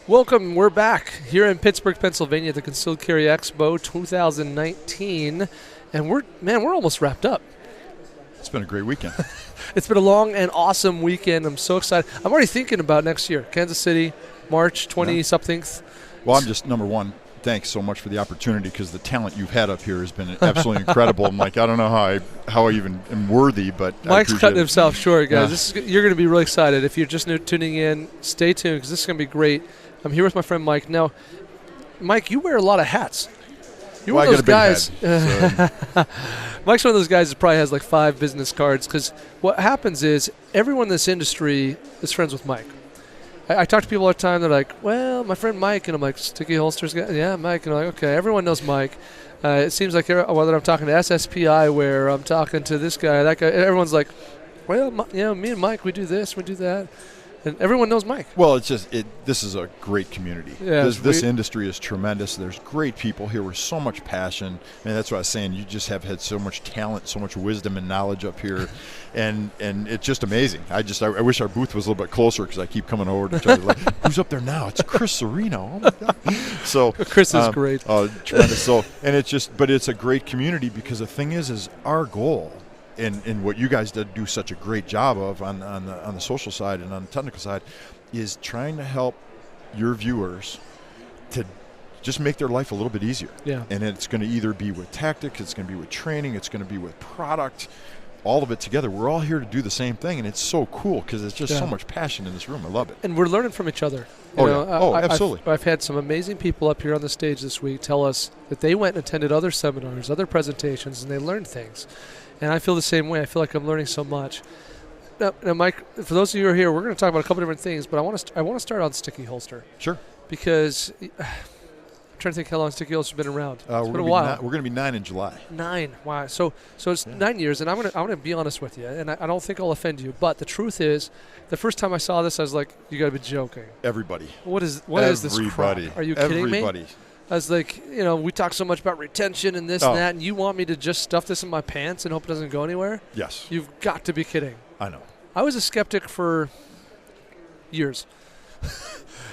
Welcome. We're back here in Pittsburgh, Pennsylvania at the Concealed Carry Expo 2019, and we're almost wrapped up. It's been a great weekend. It's been a long and awesome weekend. I'm so excited. I'm already thinking about next year, Kansas City, March 20-something. Well, I'm just, number one, thanks so much for the opportunity, because the talent you've had up here has been absolutely incredible. I'm like, I don't know how I even am worthy, but Mike's cutting himself short, guys. Yeah. You're going to be really excited. If you're just tuning in, stay tuned, because this is going to be great. I'm here with my friend Mike. Now, Mike, you wear a lot of hats. You're one of those guys. Head, so. Mike's one of those guys that probably has like 5 business cards, because what happens is everyone in this industry is friends with Mike. I talk to people all the time. They're like, well, my friend Mike. And I'm like, Sticky Holsters guy? Yeah, Mike. And I'm like, okay, everyone knows Mike. It seems like whether I'm talking to SSPI, where I'm talking to this guy, that guy, everyone's like, well, me and Mike, we do this, we do that. And everyone knows Mike. Well, it's just this is a great community. Yeah, this industry is tremendous. There's great people here with so much passion. And that's what I was saying. You just have had so much talent, so much wisdom and knowledge up here. and it's just amazing. I wish our booth was a little bit closer, because I keep coming over to try to like, who's up there now? It's Chris Serino. Oh, my God. So Chris is great. Tremendous. So, and but it's a great community, because the thing is our goal, and what you guys did do such a great job of on the social side and on the technical side, is trying to help your viewers to just make their life a little bit easier. Yeah. And it's going to either be with tactics, it's going to be with training, it's going to be with product, all of it together. We're all here to do the same thing, and it's so cool, because it's just so much passion in this room. I love it. And we're learning from each other. Absolutely. I've had some amazing people up here on the stage this week tell us that they went and attended other seminars, other presentations, and they learned things. And I feel the same way. I feel like I'm learning so much. Now, Mike, for those of you who are here, we're going to talk about a couple different things, but I want to start on Sticky Holster. Sure. Because I'm trying to think how long Sticky Holster's been around. It's been a while. We're going to be 9 in July. 9. Wow. So it's 9 years, and I'm going to be honest with you, and I don't think I'll offend you, but the truth is, the first time I saw this, I was like, you got to be joking. Everybody. What is this crap? Are you kidding me? Everybody. I was like, we talk so much about retention and this and that, and you want me to just stuff this in my pants and hope it doesn't go anywhere? Yes. You've got to be kidding. I know. I was a skeptic for years.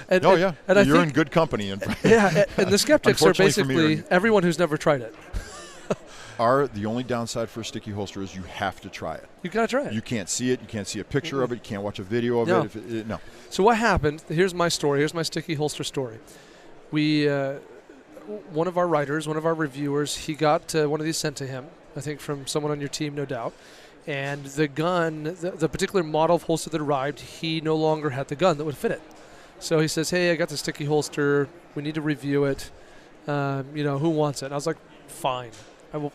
And you're in good company. And the skeptics are basically everyone who's never tried it. The only downside for a sticky holster is you have to try it. You've got to try it. You can't see it. You can't see a picture of it. You can't watch a video of it. No. So what happened? Here's my story. Here's my sticky holster story. We... one of our writers, one of our reviewers, he got one of these sent to him, I think from someone on your team, no doubt. And the gun, the particular model of holster that arrived, he no longer had the gun that would fit it. So he says, hey, I got the sticky holster. We need to review it. Who wants it? And I was like, fine.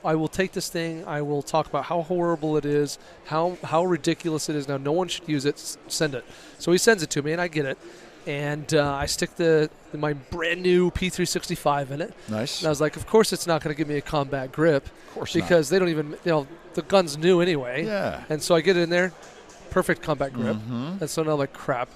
I will take this thing. I will talk about how horrible it is, how ridiculous it is. Now, no one should use it. Send it. So he sends it to me, and I get it. And I stick my brand new P365 in it. Nice. And I was like, of course it's not going to give me a combat grip. Of course because they don't even, the gun's new anyway. Yeah. And so I get it in there, perfect combat grip. Mm-hmm. And so now I'm like, crap,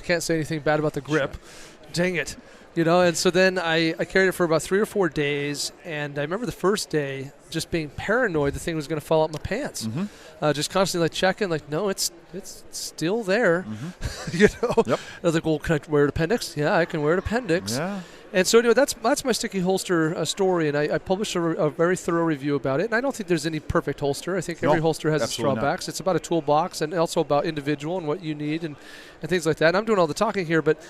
I can't say anything bad about the grip. Sure. Dang it. And so then I carried it for about 3 or 4 days, and I remember the first day just being paranoid the thing was going to fall out my pants. Mm-hmm. Just constantly checking, no, it's still there. Mm-hmm. Yep. I was like, well, can I wear an appendix? Yeah, I can wear an appendix. Yeah. And so anyway, that's my sticky holster story, and I published a very thorough review about it. And I don't think there's any perfect holster. I think every holster has its drawbacks. It's about a toolbox and also about individual and what you need and things like that. And I'm doing all the talking here, but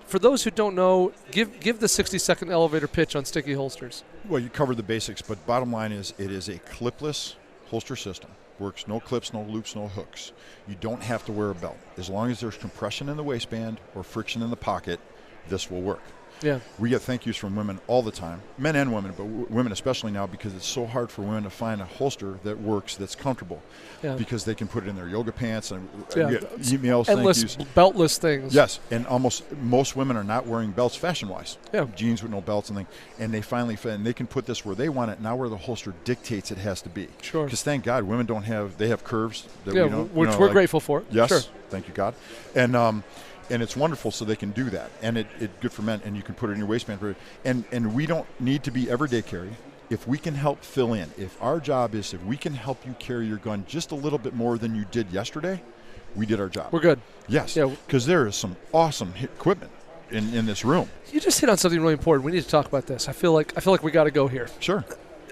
for those who don't know, give the 60-second elevator pitch on sticky holsters. Well, you covered the basics, but bottom line is it is a clipless holster system. Works no clips, no loops, no hooks. You don't have to wear a belt. As long as there's compression in the waistband or friction in the pocket, this will work. Yeah. We get thank yous from women all the time, men and women, but women especially now, because it's so hard for women to find a holster that works, that's comfortable, because they can put it in their yoga pants, and we get emails, endless thank yous. Beltless things. Yes, and most women are not wearing belts fashion-wise. Yeah. Jeans with no belts and things, and they finally and they can put this where they want it, now where the holster dictates it has to be. Sure. Because thank God women they have curves. That which we're grateful for. Yes. Sure. Thank you, God. And it's wonderful, so they can do that. And it good for men, and you can put it in your waistband. And we don't need to be everyday carry. If we can help fill in, if our job is, if we can help you carry your gun just a little bit more than you did yesterday, we did our job. We're good. Yes. Yeah. Because there is some awesome equipment in this room. You just hit on something really important. We need to talk about this. I feel like we got to go here. Sure.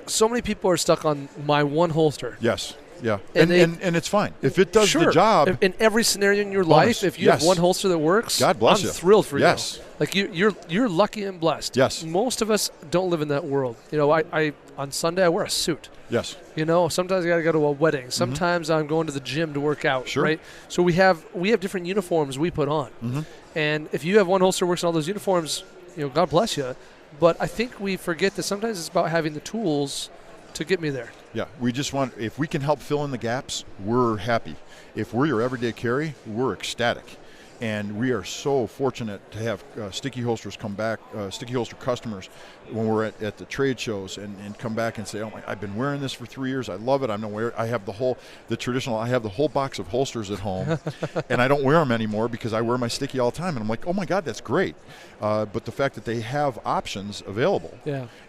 So many people are stuck on my one holster. Yes. Yeah. And and it's fine. If it does sure, the job. In every scenario in your bonus. life, if you have one holster that works, God bless I'm you. thrilled for yes. you. Like you're lucky and blessed. Yes. Most of us don't live in that world. You know, I on Sunday I wear a suit. Yes. You know, sometimes I got to go to a wedding. Sometimes I'm going to the gym to work out. Sure. Right. So we have different uniforms we put on. And if you have one holster that works in all those uniforms, you know, God bless you. But I think we forget that sometimes it's about having the tools to get me there. Yeah, we just want, if we can help fill in the gaps, we're happy. If we're your everyday carry, we're ecstatic. And we are so fortunate to have sticky holsters come back, sticky holster customers, when we're at the trade shows and come back and say, oh my, I've been wearing this for 3 years. I love it. I have the whole box of holsters at home, and I don't wear them anymore because I wear my sticky all the time. And I'm like, oh my God, that's great. But the fact that they have options available,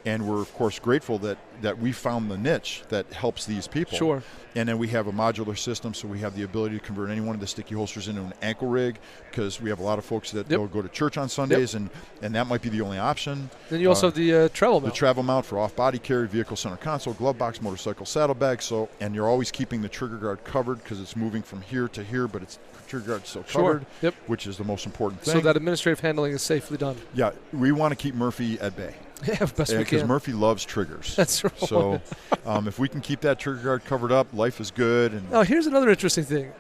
and we're of course grateful that we found the niche that helps these people. Sure. And then we have a modular system, so we have the ability to convert any one of the sticky holsters into an ankle rig, because we have a lot of folks that they'll go to church on Sundays, and that might be the only option. Then you also have the travel mount. The travel mount for off-body carry, vehicle center console, glove box, motorcycle saddlebag. So, and you're always keeping the trigger guard covered because it's moving from here to here, but it's trigger guard still covered, which is the most important thing. So that administrative handling is safely done. Yeah, we want to keep Murphy at bay. Yeah, best we can. Because Murphy loves triggers. That's right. So if we can keep that trigger guard covered up, life is good. And now, here's another interesting thing.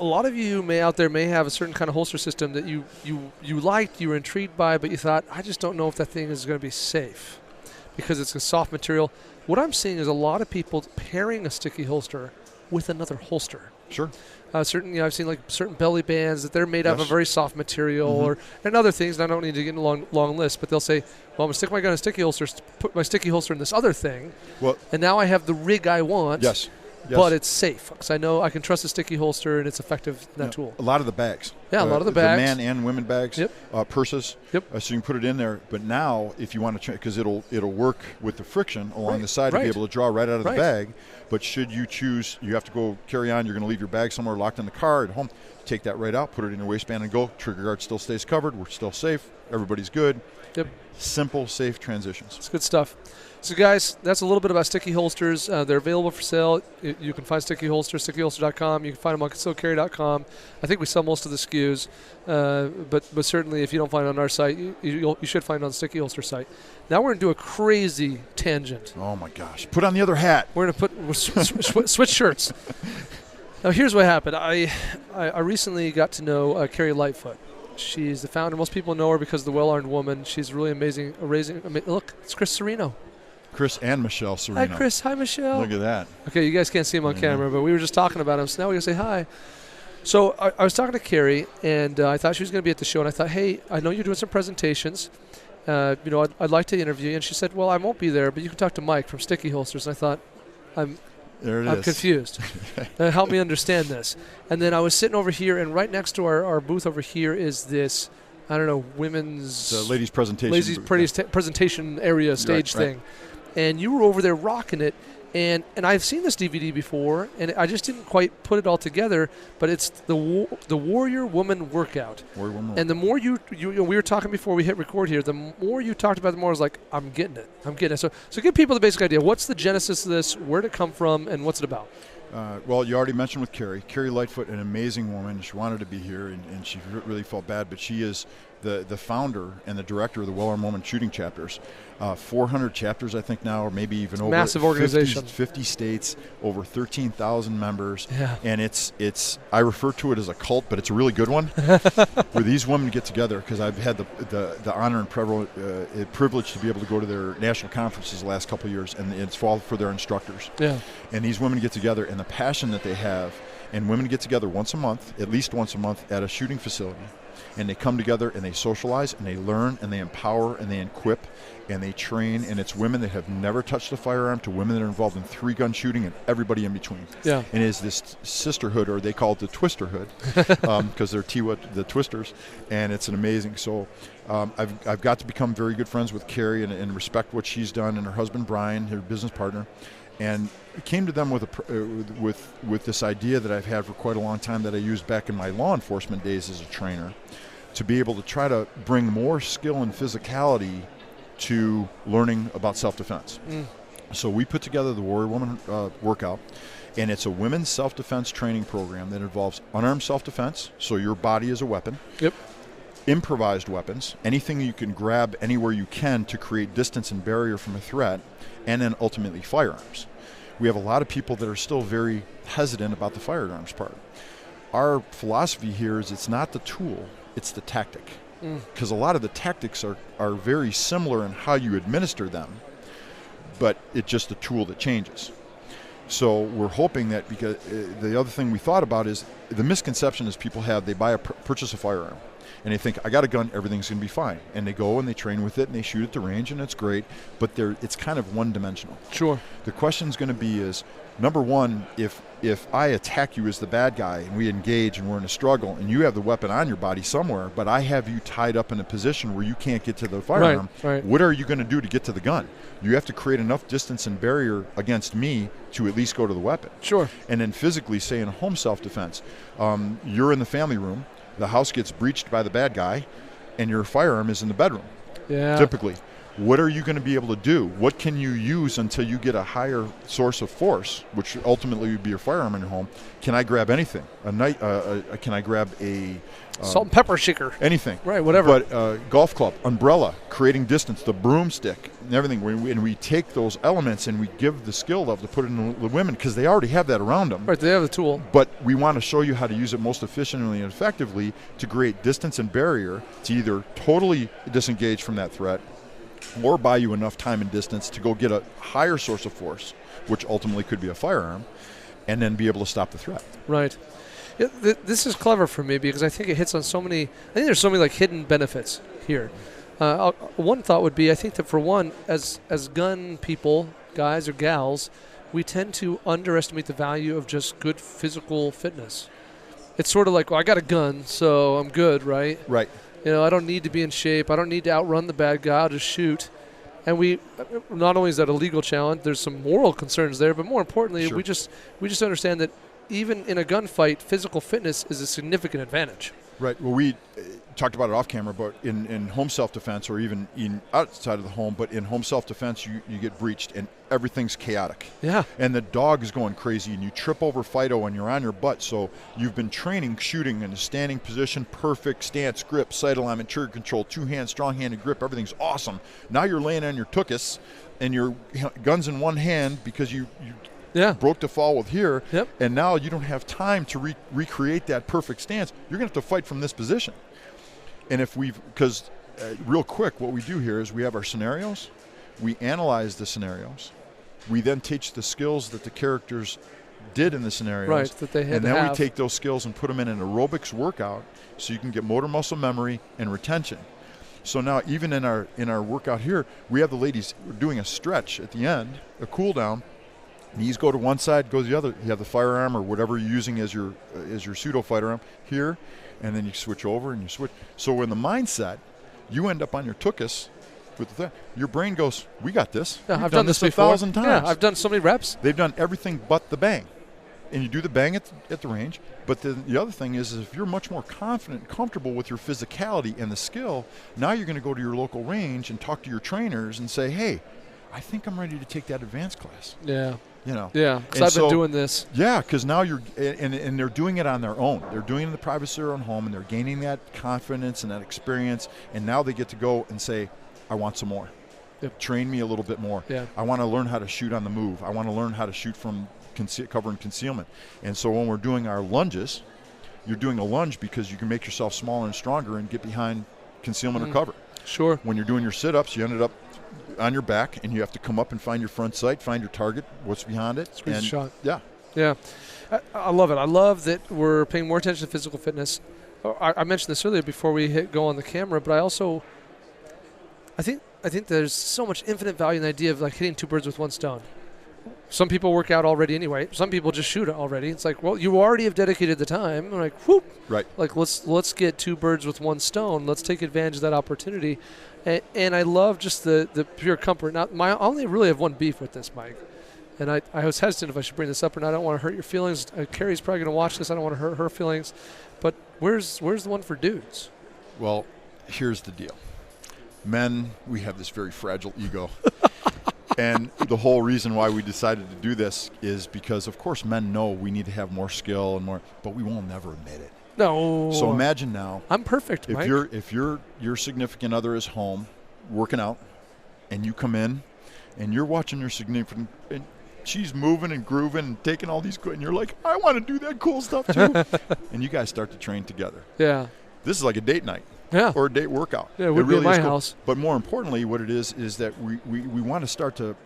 A lot of you out there may have a certain kind of holster system that you liked, you were intrigued by, but you thought, I just don't know if that thing is going to be safe because it's a soft material. What I'm seeing is a lot of people pairing a sticky holster with another holster. Sure. I've seen like certain belly bands that they're made out of a very soft material, and other things. And I don't need to get in a long list, but they'll say, well, I'm going to stick my gun in a sticky holster, put my sticky holster in this other thing, and now I have the rig I want. Yes. But it's safe because I know I can trust a sticky holster and it's effective in that tool. A lot of the bags. Yeah, a lot of the bags. The man and women bags. Purses. So you can put it in there. But now, if you want to, because it'll work with the friction along the side to be able to draw right out of the bag. But should you choose, you have to go carry on. You're going to leave your bag somewhere locked in the car at home. Take that right out, put it in your waistband, and go. Trigger guard still stays covered. We're still safe. Everybody's good. Simple, safe transitions. It's good stuff. So, guys, that's a little bit about sticky holsters. They're available for sale. You can find sticky holsters, stickyholster.com. You can find them on concealedcarry.com. I think we sell most of the SKUs, but certainly if you don't find it on our site, you should find it on the Sticky Holster site. Now we're going to do a crazy tangent. Oh, my gosh. Put on the other hat. We're going to switch shirts. Now, here's what happened. I recently got to know Carrie Lightfoot. She's the founder. Most people know her because of the Well-Armed Woman. She's really amazing. Look, it's Chris Serino. Chris and Michelle Serino. Hi, Chris. Hi, Michelle. Look at that. Okay, you guys can't see him on camera, but we were just talking about him, so now we're going to say hi. So I was talking to Carrie, and I thought she was going to be at the show, and I thought, hey, I know you're doing some presentations. I'd like to interview you. And she said, well, I won't be there, but you can talk to Mike from Sticky Holsters. And I thought, I'm confused. Help me understand this. And then I was sitting over here, and right next to our booth over here is this, I don't know, women's... ladies' presentation. Presentation area stage thing. And you were over there rocking it. And I've seen this DVD before, and I just didn't quite put it all together. But it's the Warrior Woman Workout. Warrior Woman. And the more you we were talking before we hit record here, the more you talked about it, the more I was like, I'm getting it. So give people the basic idea. What's the genesis of this? Where did it come from? And what's it about? Well, you already mentioned with Carrie Lightfoot, an amazing woman. She wanted to be here, and she really felt bad, but she is the founder and the director of the Well-Armed Woman shooting chapters. 400 chapters, I think now, or maybe even over. Massive organization. 50 states, over 13,000 members. Yeah. And it's I refer to it as a cult, but it's a really good one, where these women get together, because I've had the honor and privilege to be able to go to their national conferences the last couple of years, and it's all for their instructors. Yeah. And these women get together, and the passion that they have, and women get together at least once a month at a shooting facility, and they come together and they socialize and they learn and they empower and they equip and they train, and it's women that have never touched a firearm to women that are involved in 3-gun shooting and everybody in between. Yeah. And it's this sisterhood, or they call it the Twisterhood, because they're the Twisters, and it's an amazing. So I've got to become very good friends with Carrie and respect what she's done, and her husband Brian, her business partner. And I came to them with this idea that I've had for quite a long time, that I used back in my law enforcement days as a trainer, to be able to try to bring more skill and physicality to learning about self-defense. So we put together the Warrior Woman workout, and it's a women's self-defense training program that involves unarmed self-defense, so your body is a weapon. Yep. Improvised weapons, anything you can grab anywhere you can to create distance and barrier from a threat, and then ultimately firearms. We have a lot of people that are still very hesitant about the firearms part. Our philosophy here is it's not the tool, it's the tactic. Because a lot of the tactics are very similar in how you administer them, but it's just a tool that changes. So we're hoping that, because the other thing we thought about is the misconception is people have, they purchase a firearm and they think, I got a gun, everything's going to be fine. And they go and they train with it and they shoot at the range and it's great, but it's kind of one-dimensional. Sure. The question's going to be is, number one, if I attack you as the bad guy and we engage and we're in a struggle and you have the weapon on your body somewhere, but I have you tied up in a position where you can't get to the firearm, right. What are you going to do to get to the gun? You have to create enough distance and barrier against me to at least go to the weapon. Sure. And then physically, say in home self-defense, you're in the family room, the house gets breached by the bad guy, and your firearm is in the bedroom. Yeah. Typically. What are you going to be able to do? What can you use until you get a higher source of force, which ultimately would be your firearm in your home? Can I grab anything? Can I grab a salt and pepper shaker? Anything. Right, whatever. But golf club, umbrella, creating distance, the broomstick, and everything. And we take those elements and we give the skill of to put it in the women because they already have that around them. Right, they have the tool. But we want to show you how to use it most efficiently and effectively to create distance and barrier to either totally disengage from that threat or buy you enough time and distance to go get a higher source of force, which ultimately could be a firearm, and then be able to stop the threat. Right. Yeah, this is clever for me because I think it hits on so many, I think there's so many like hidden benefits here. One thought would be, I think that for one, as gun people, guys or gals, we tend to underestimate the value of just good physical fitness. It's sort of like, well, I got a gun, so I'm good, right? Right. You know, I don't need to be in shape. I don't need to outrun the bad guy. I'll just shoot. And we, not only is that a legal challenge, there's some moral concerns there, but more importantly, Sure. we just understand that even in a gunfight, physical fitness is a significant advantage. Right. Well, we talked about it off camera, but in home self-defense or even outside of the home, but in home self-defense, you get breached and everything's chaotic. Yeah. And the dog is going crazy and you trip over Fido and you're on your butt. So you've been training shooting in a standing position, perfect stance, grip, sight alignment, trigger control, two-hand, strong-handed grip. Everything's awesome. Now you're laying on your tuchus and your gun's in one hand because you broke the fall with here, Yep. and now you don't have time to recreate that perfect stance. You're going to have to fight from this position. And because real quick, what we do here is we have our scenarios, we analyze the scenarios, we then teach the skills that the characters did in the scenarios, Right, that they had and to then we have. take those skills and put them in an aerobics workout so you can get motor muscle memory and retention. So now even in our workout here, we have the ladies doing a stretch at the end, a cool down. Knees go to one side, go to the other. You have the firearm or whatever you're using as your pseudo firearm here, and then you switch over and you switch. So in the mindset, you end up on your tuchus with the your brain goes, we got this. Yeah, We've I've done this before. 1,000 times. Yeah, I've done so many reps. They've done everything but the bang. And you do the bang at the range. But then the other thing is if you're much more confident and comfortable with your physicality and the skill, now you're going to go to your local range and talk to your trainers and say, hey, I think I'm ready to take that advanced class. Yeah. You know. Yeah, because I've been doing this. Yeah, because now and they're doing it on their own. They're doing it in the privacy of their own home, and they're gaining that confidence and that experience. And now they get to go and say, I want some more. Yep. Train me a little bit more. Yeah. I want to learn how to shoot on the move. I want to learn how to shoot from cover and concealment. And so when we're doing our lunges, you're doing a lunge because you can make yourself smaller and stronger and get behind concealment or cover. Sure. When you're doing your sit-ups, you ended up on your back, and you have to come up and find your front sight, find your target, what's behind it. Squeeze and a shot. Yeah. Yeah. I love it. I love that we're paying more attention to physical fitness. I mentioned this earlier before we go on the camera, but I think there's so much infinite value in the idea of like hitting two birds with one stone. Some people work out already anyway. Some people just shoot it already. It's like, well, you already have dedicated the time. I'm like, whoop. Right. Like, let's get two birds with one stone. Let's take advantage of that opportunity. And I love just the pure comfort. Now, I only really have one beef with this, Mike. And I was hesitant if I should bring this up or not. I don't want to hurt your feelings. Carrie's probably going to watch this. I don't want to hurt her feelings. But where's the one for dudes? Well, here's the deal. Men, we have this very fragile ego. And the whole reason why we decided to do this is because, of course, men know we need to have more skill and more, but we will never admit it. No. So imagine now. I'm perfect, Mike. If your significant other is home working out, and you come in, and you're watching your significant, and she's moving and grooving and taking all these, and you're like, I want to do that cool stuff too. And you guys start to train together. Yeah. This is like a date night. Yeah. Or a date workout. Yeah, it would be at my house. But more importantly, what it is that we want to start to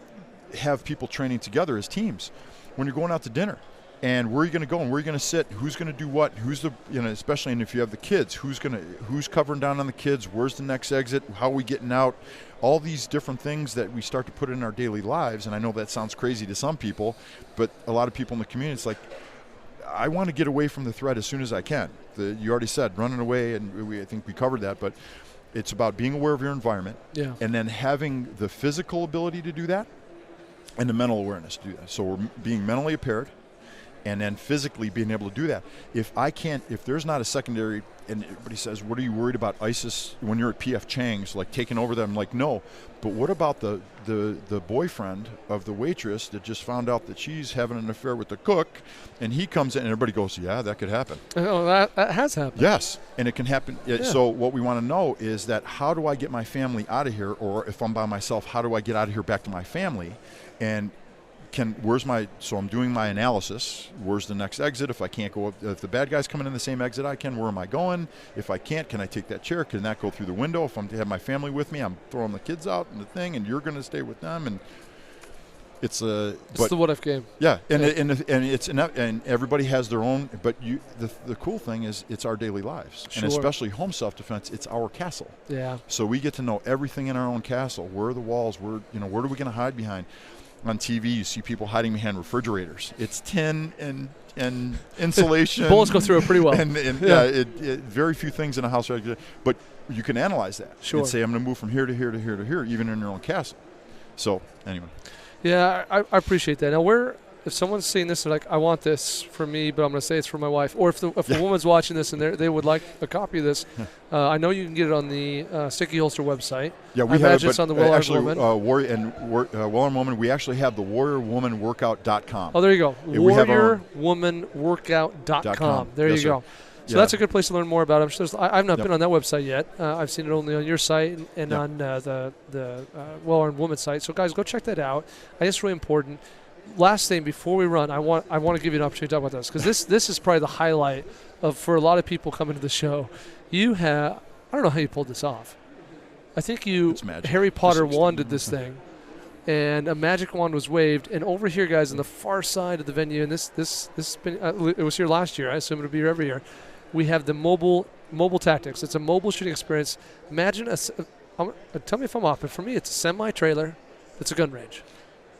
have people training together as teams. When you're going out to dinner, and where are you going to go, and where are you going to sit, who's going to do what, who's the, especially if you have the kids, who's covering down on the kids, where's the next exit, how are we getting out, all these different things that we start to put in our daily lives. And I know that sounds crazy to some people, but a lot of people in the community, it's like, I want to get away from the threat as soon as I can. You already said running away, and I think we covered that, but it's about being aware of your environment, and then having the physical ability to do that and the mental awareness to do that. So we're being mentally impaired and then physically being able to do that. If there's not a secondary, and everybody says, what are you worried about ISIS when you're at PF Chang's, like taking over them? Like, no, but what about the boyfriend of the waitress that just found out that she's having an affair with the cook, and he comes in and everybody goes, yeah, that could happen. Oh, that has happened. Yes, and it can happen. Yeah. So what we want to know is that, how do I get my family out of here? Or if I'm by myself, how do I get out of here back to my family? And so I'm doing my analysis. Where's the next exit? If I can't go up, if the bad guy's coming in the same exit I can, where am I going? If I can't, can I take that chair? Can that go through the window? If I'm to have my family with me, I'm throwing the kids out and the thing, and you're going to stay with them. And it's the what if game. Yeah, and everybody has their own. But the cool thing is, it's our daily lives, and especially home self-defense. It's our castle. Yeah. So we get to know everything in our own castle. Where are the walls? Where are we going to hide behind? On TV, you see people hiding behind refrigerators. It's tin and insulation. Bullets go through it pretty well. Very few things in a house. But you can analyze that and say, I'm going to move from here to here to here to here, even in your own castle. So anyway. Yeah, I appreciate that. Now, if someone's seeing this, they're like, I want this for me, but I'm going to say it's for my wife. Or if a woman's watching this and they would like a copy of this, I know you can get it on the Sticky Holster website. Yeah, we have it, it's on the Well Armed Woman. Well Armed Woman, we actually have the warriorwomanworkout.com. Oh, there you go. Warriorwomanworkout.com. There you go. So that's a good place to learn more about it. I've not been on that website yet. I've seen it only on your site and on the Well Armed Woman site. So, guys, go check that out. I think it's really important. Last thing before we run, I want to give you an opportunity to talk about this, because this is probably the highlight for a lot of people coming to the show. You have, I don't know how you pulled this off. I think Harry Potter wanded this thing, and a magic wand was waved. And over here, guys, on the far side of the venue, and this has been it was here last year. I assume it'll be here every year. We have the mobile tactics. It's a mobile shooting experience. Imagine tell me if I'm off, but for me, it's a semi-trailer. It's a gun range.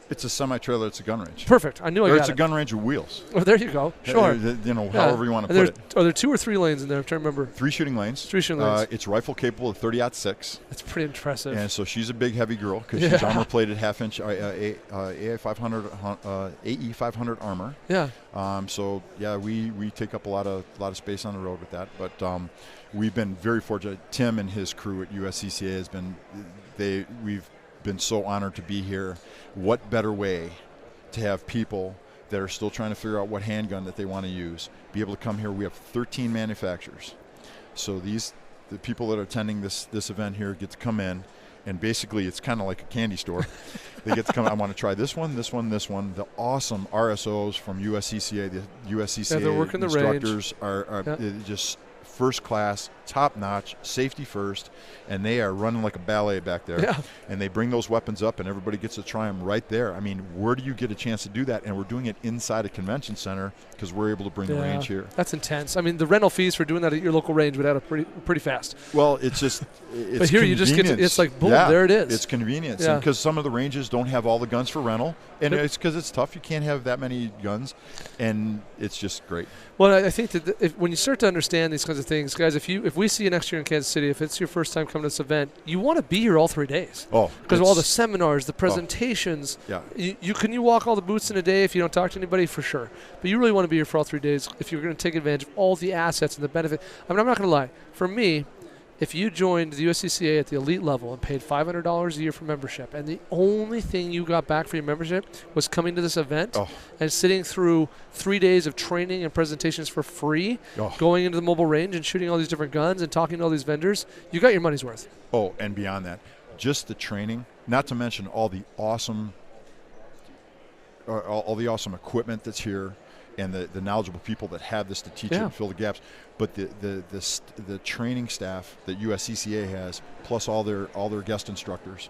It's a semi-trailer. It's a gun range. Perfect. I knew I got it. Or it's a gun range with wheels. Oh, there you go. Sure. However you want to put it. Are there 2 or 3 lanes in there? I'm trying to remember. 3 shooting lanes. 3 shooting lanes. It's rifle capable of 30-06. That's pretty impressive. And so she's a big, heavy girl, because she's armor-plated, half-inch AE500 armor. Yeah. We take up a lot of space on the road with that. But we've been very fortunate. Tim and his crew at USCCA we've been so honored to be here. What better way to have people that are still trying to figure out what handgun that they want to use be able to come here? We have 13 manufacturers. So the people that are attending this event here get to come in, and basically it's kind of like a candy store. They get to come, I want to try this one, this one, this one. The awesome RSOs from USCCA, the USCCA they're working the instructors are just first class, top notch, safety first, and they are running like a ballet back there. Yeah. And they bring those weapons up, and everybody gets to try them right there. I mean, where do you get a chance to do that? And we're doing it inside a convention center, because we're able to bring the range here. That's intense. I mean, the rental fees for doing that at your local range would add up pretty fast. Well, it's just it's but here convenience. You just get it's like boom, there it is. It's convenience, because some of the ranges don't have all the guns for rental, and it's because it's tough. You can't have that many guns, and it's just great. Well, I think that when you start to understand these kinds of things, guys, if we see you next year in Kansas City, if it's your first time coming to this event, you want to be here all 3 days. Oh, because of all the seminars, the presentations. Yeah. You walk all the booths in a day if you don't talk to anybody, for sure. But you really want to be here for all 3 days if you're going to take advantage of all the assets and the benefit. I mean, I'm not going to lie. For me, If you joined the USCCA at the elite level and paid $500 a year for membership, and the only thing you got back for your membership was coming to this event and sitting through 3 days of training and presentations for free, going into the mobile range and shooting all these different guns and talking to all these vendors, you got your money's worth. Oh, and beyond that, just the training, not to mention all the awesome equipment that's here, and the knowledgeable people that have this to teach it and fill the gaps. But the training staff that USCCA has, plus all their guest instructors,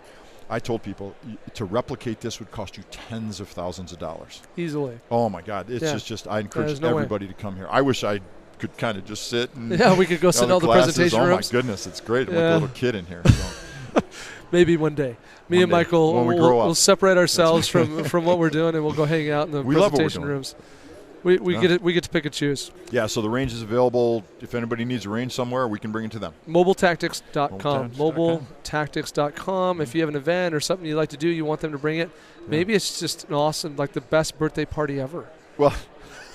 I told people to replicate this would cost you tens of thousands of dollars. Easily. Oh my God! It's just I encourage everybody to come here. I wish I could kind of just sit and we could go sit in all the presentation rooms. Oh my goodness, it's great. I'm like a little kid in here. So. Maybe one day. Me and Michael we'll separate ourselves from what we're doing, and we'll go hang out in the presentation rooms. We get to pick and choose. Yeah, so the range is available. If anybody needs a range somewhere, we can bring it to them. Mobiletactics.com. Mobiletactics.com. If you have an event or something you'd like to do, you want them to bring it. Maybe it's just an awesome, like the best birthday party ever. Well,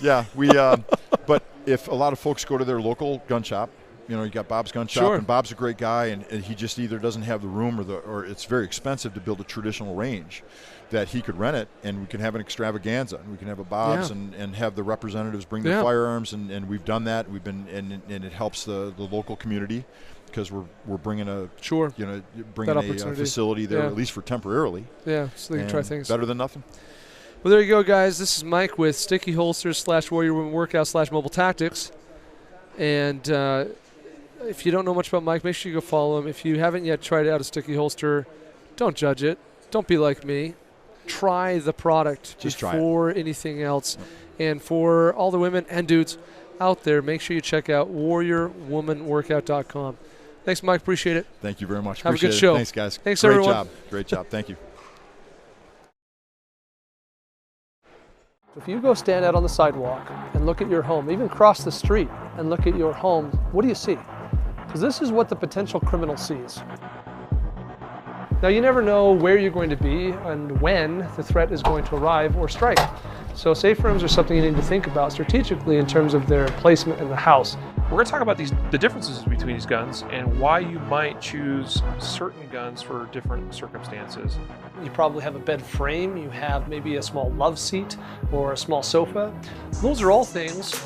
yeah, we. But if a lot of folks go to their local gun shop, you got Bob's Gun Shop, and Bob's a great guy, and he just either doesn't have the room or it's very expensive to build a traditional range, that he could rent it, and we can have an extravaganza, and we can have a Bob's and have the representatives bring their firearms, and we've done that. We've been and it helps the local community because we're bringing a facility there at least for temporarily. Yeah, so they can try things. Better than nothing. Well, there you go, guys. This is Mike with Sticky Holsters / Warrior Women Workout / Mobile Tactics, and. If you don't know much about Mike, make sure you go follow him. If you haven't yet tried out a sticky holster, don't judge it. Don't be like me. Try the product before anything else. And for all the women and dudes out there, make sure you check out warriorwomanworkout.com. Thanks, Mike. Appreciate it. Thank you very much. Have a good show. Thanks, guys. Thanks, everyone. Great job. Thank you. If you go stand out on the sidewalk and look at your home, even cross the street and look at your home, what do you see? Because this is what the potential criminal sees. Now, you never know where you're going to be and when the threat is going to arrive or strike. So safe rooms are something you need to think about strategically in terms of their placement in the house. We're going to talk about the differences between these guns and why you might choose certain guns for different circumstances. You probably have a bed frame, you have maybe a small love seat or a small sofa. Those are all things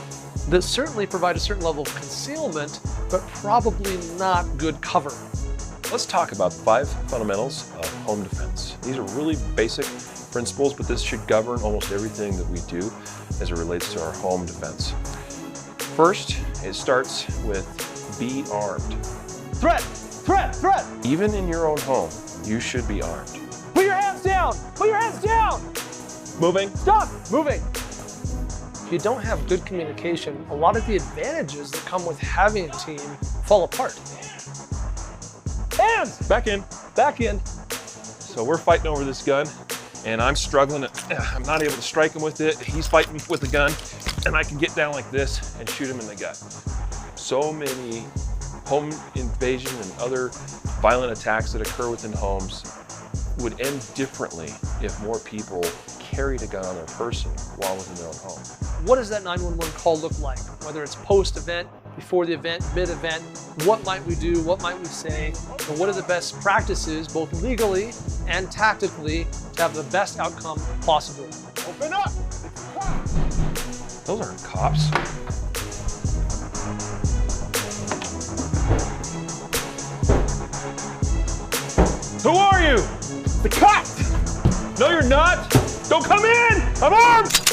that certainly provide a certain level of concealment, but probably not good cover. Let's talk about 5 fundamentals of home defense. These are really basic principles, but this should govern almost everything that we do as it relates to our home defense. First, it starts with be armed. Threat! Threat! Threat! Even in your own home, you should be armed. Put your hands down! Put your hands down! Moving. Stop! Moving! If you don't have good communication, a lot of the advantages that come with having a team fall apart. Hands! Back in. Back in. So we're fighting over this gun, and I'm struggling. I'm not able to strike him with it. He's fighting with the gun, and I can get down like this and shoot him in the gut. So many home invasion and other violent attacks that occur within homes would end differently if more people carried a gun on their person while within their own home. What does that 911 call look like? Whether it's post-event, before the event, mid-event, what might we do, what might we say, and what are the best practices, both legally and tactically, to have the best outcome possible? Open up! Those aren't cops. Who are you? The cop! No, you're not! Don't come in! I'm armed!